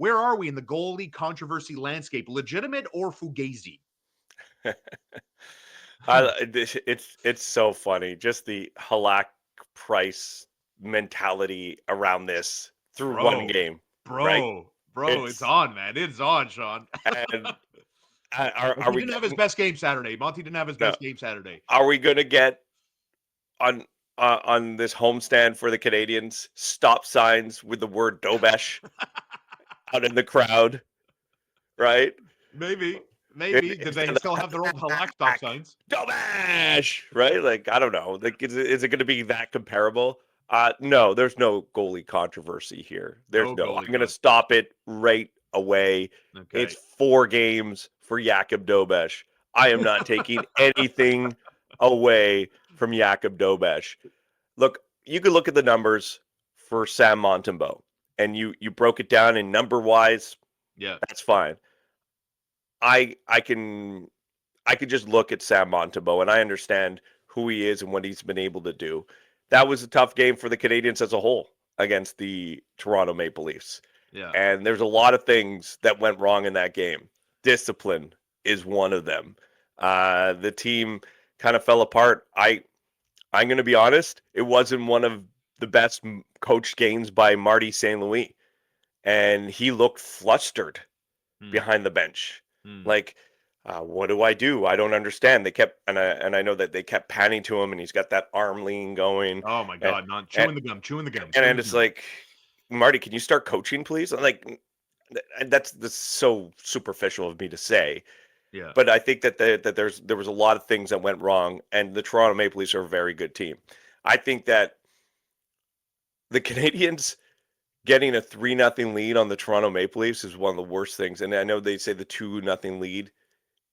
Where are we in the goalie controversy landscape? Legitimate or fugazi? It's so funny. Just the Halak Price mentality around this through one Bro, game, right? bro, it's It's on, man. It's on, Shaun. and Well, are he we didn't have his getting best game Saturday. Monty didn't have his no? best game Saturday. Are we gonna get on on this homestand for the Canadians stop signs with the word Dobesh out in the crowd, right? Maybe, maybe. Did they Instead still have their old Halak stop of signs? Dobesh, right? Like I don't know. Like is it going to be that comparable? No, there's no goalie controversy here. There's No no. goalie I'm going to stop controversy. it right away. It's Okay. 4 games for Jakub Dobes. I am not taking anything away from Jakub Dobes. Look, you could look at the numbers for Sam Montembeault, and you broke it down in number wise. Yeah. That's fine. I can just look at Sam Montembeault and I understand who he is and what he's been able to do. That was a tough game for the Canadiens as a whole against the Toronto Maple Leafs. Yeah. And there's a lot of things that went wrong in that game. Discipline is one of them. The team kind of fell apart. I'm going to be honest, it wasn't one of the best coached games by Marty St. Louis. And he looked flustered Hmm. behind the bench. Hmm. Like, what do I do? I don't understand. They kept and I know that they kept panning to him, and he's got that arm lean going, Oh my and God! Not and, chewing the gum, chewing the gum, chewing and the it's gum. like, Marty, can you start coaching, please? I'm like, that's so superficial of me to say, Yeah. but I think that there was a lot of things that went wrong, and the Toronto Maple Leafs are a very good team. I think that the Canadians getting a 3-0 lead on the Toronto Maple Leafs is one of the worst things. And I know they say the 2-0 lead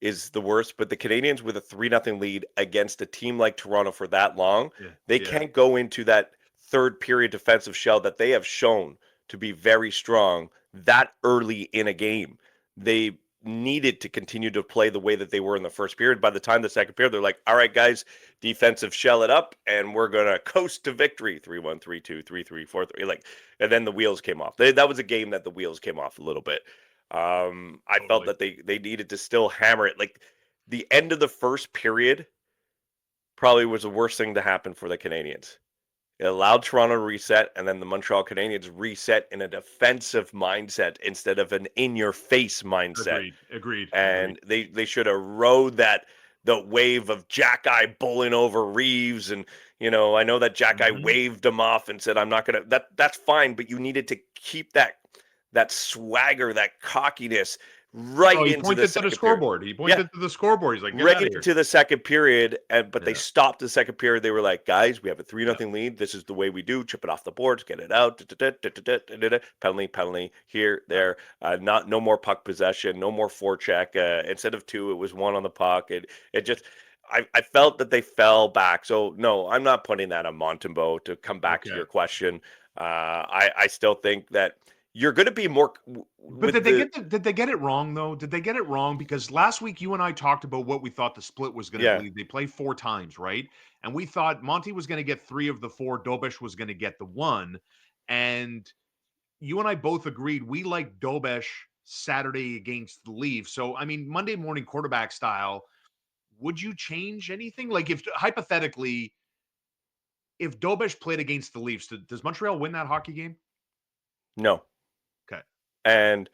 is the worst, but the Canadians with a 3-0 lead against a team like Toronto for that long, Yeah. they Yeah. can't go into that third period defensive shell that they have shown to be very strong that early in a game. They needed to continue to play the way that they were in the first period. By the time the second period, they're like, all right, guys, defensive shell it up, and we're going to coast to victory. 3-1, 3-2, 3-3, 4-3. Like, and then the wheels came off. That was a game that the wheels came off a little bit. I felt Totally. that they needed to still hammer it. Like the end of the first period probably was the worst thing to happen for the Canadians. It allowed Toronto to reset, and then the Montreal Canadiens reset in a defensive mindset instead of an in-your-face mindset. Agreed. Agreed. Agreed. And they should have rode the wave of Jack-Eye bowling over Reeves, and I know that Jack-Eye Hmm. waved him off and said, "I'm not gonna." That's fine, but you needed to keep that swagger, that cockiness Oh, right he into the pointed to the second period. scoreboard. He Yeah, pointed to the scoreboard. He's like, "Get out right of here." into the second period, but they Yeah. stopped the second period. They were like, "Guys, we have a three Yeah. nothing lead. This is the way we do. Chip it off the boards, get it out. Penalty, penalty here, Yeah. there. Not no more puck possession, no more forecheck. Instead of two, it was one on the puck. It just." I felt that they fell back. So no, I'm not putting that on Montembeault. To come back to Okay. your question, I still think that you're going to be more But with the did they get it wrong though? Did they get it wrong? Because last week you and I talked about what we thought the split was going to yeah. be. They play 4 times, right? And we thought Monty was going to get 3 of the 4. Dobish was going to get the one. And you and I both agreed we like Dobish Saturday against the Leafs. So I mean, Monday morning quarterback style. Would you change anything? Like if hypothetically, if Dobish played against the Leafs, does Montreal win that hockey game? No. Okay. And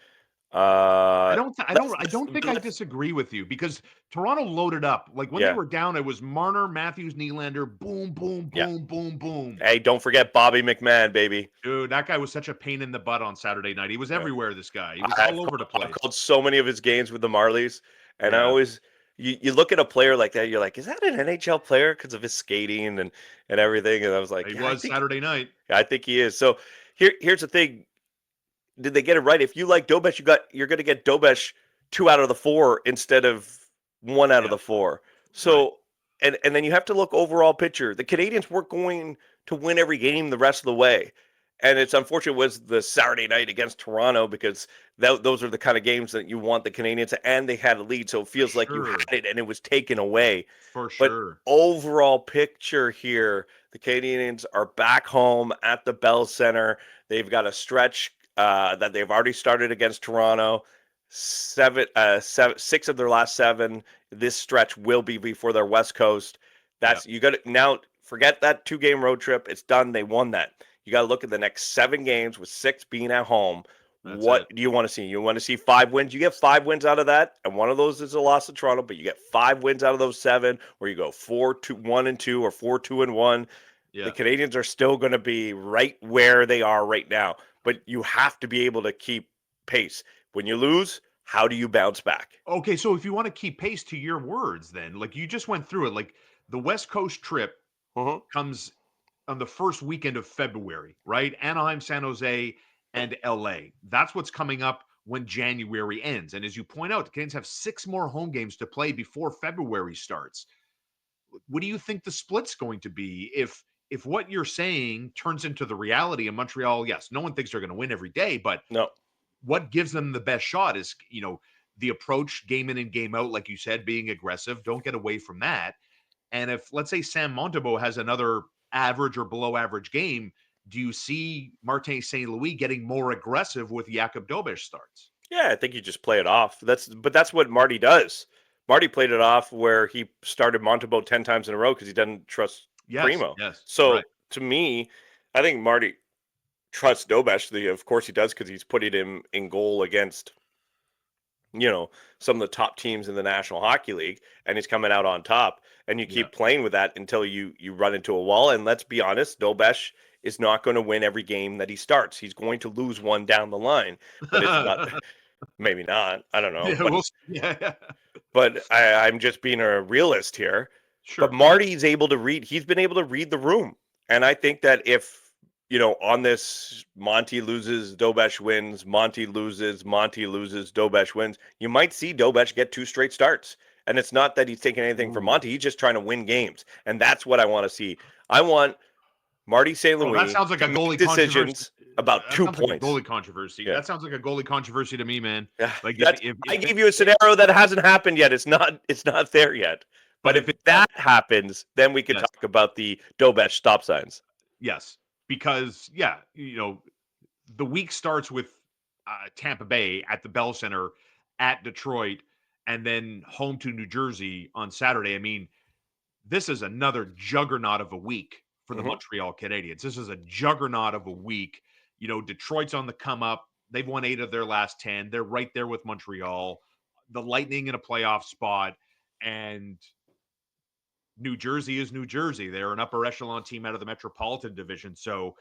I uh don't th let's I let's don't think I let's disagree with you because Toronto loaded up. Like, when they yeah. were down, it was Marner, Matthews, Nylander, boom, boom, Yeah. boom, boom, boom. Hey, don't forget Bobby McMahon, baby. Dude, that guy was such a pain in the butt on Saturday night. He was Yeah. everywhere, this guy. He was I've all over called, the I've place. called so many of his games with the Marlies, and I Yeah, always you look at a player like that, you're like, is that an NHL player because of his skating and everything? And I was like, he yeah, I was think Saturday night. I think he is. So here's the thing: did they get it right? If you like Dobesh, you're going to get Dobesh 2 out of the 4 instead of 1 out of the 4. Right. So and then you have to look overall picture. The Canadians weren't going to win every game the rest of the way. And it's unfortunate it was the Saturday night against Toronto because those are the kind of games that you want the Canadians to, and they had a lead, so it For feels like you had sure. it and it was taken away. For But sure. overall picture here, the Canadians are back home at the Bell Center. They've got a stretch that they've already started against Toronto. 6 of their last 7. This stretch will be before their West Coast. Yeah, You got to now forget that 2-game road trip. It's done. They won that. You got to look at the next 7 games with 6 being at home. that's it. What do you want to see? You want to see 5 wins? You get 5 wins out of that, and one of those is a loss to Toronto. But you get 5 wins out of those 7, or you go 4-1-2 or 4-2-1. The Yeah. Canadians are still going to be right where they are right now, but you have to be able to keep pace. When you lose, how do you bounce back? Okay, so if you want to keep pace to your words, then like you just went through it, like the West Coast trip Mm-hmm. comes on the first weekend of February, right? Anaheim, San Jose, and LA. That's what's coming up when January ends. And as you point out, the Canadians have 6 more home games to play before February starts. What do you think the split's going to be if what you're saying turns into the reality in Montreal? Yes, no one thinks they're going to win every day, but No. what gives them the best shot is, the approach game in and game out, like you said, being aggressive. Don't get away from that. And if, let's say, Sam Montembeault has another average or below average game, do you see Martin St. Louis getting more aggressive with Jakub Dobes starts? Yeah, I think you just play it off. That's what Marty does. Marty played it off where he started Montembeault 10 times in a row because he doesn't trust Yes, Primo. yes, right. So to me, I think Marty trusts Dobes. Of course he does because he's putting him in goal against some of the top teams in the National Hockey League, and he's coming out on top. And you Yeah. keep playing with that until you run into a wall. And let's be honest, Dobes is not going to win every game that he starts. He's going to lose one down the line, but it's not. Maybe not. I don't know, Yeah, but yeah. I'm just being a realist here. But Sure. Marty's able to read. He's been able to read the room, and I think that if on this Monty loses, Dobes wins. Monty loses, Dobes wins. You might see Dobes get 2 straight starts, and it's not that he's taking anything from Ooh. Monty. He's just trying to win games, and that's what I want to see. I want Marty St. Oh, that Louis sounds like to a make goalie controversy. decisions about That 2 sounds like a points. goalie controversy. Yeah. That sounds like a goalie controversy to me, man. Yeah, Like that's I if gave you a scenario that hasn't happened yet. It's not there yet. But but if if it that happens, then we could yes, talk about the Dobes stop signs. yes, because yeah, the week starts with Tampa Bay at the Bell Center, at Detroit, and then home to New Jersey on Saturday. I mean, this is another juggernaut of a week for the Hmm. Montreal Canadiens. This is a juggernaut of a week. Detroit's on the come up. They've won 8 of their last 10. They're right there with Montreal. The Lightning in a playoff spot. And New Jersey is New Jersey. They're an upper echelon team out of the Metropolitan Division. So,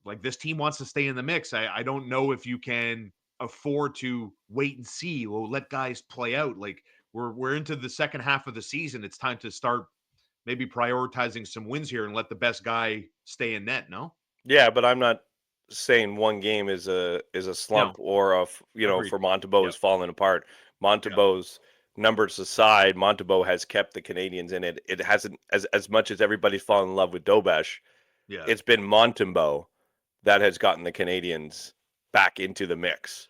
like, this team wants to stay in the mix. I don't know if you can afford to wait and see. Well, let guys play out. Like, we're into the second half of the season. It's time to start maybe prioritizing some wins here and let the best guy stay in net. No, Yeah, but I'm not saying one game is a no, slump or agreed. for Montembeault Yeah, is falling apart. yeah, Montembeault's numbers aside, Montembeault has kept the Canadians in it. It hasn't as much as everybody's fallen in love with Dobes. yeah. It's been Montembeault that has gotten the Canadians back into the mix.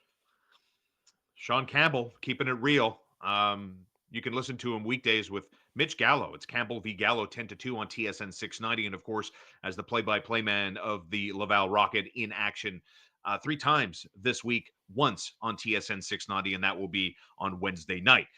Shaun Campbell keeping it real. You can listen to him weekdays with Mitch Gallo. It's Campbell v. Gallo 10-2 on TSN 690. And of course, as the play-by-play man of the Laval Rocket in action 3 times this week, once on TSN 690, and that will be on Wednesday night.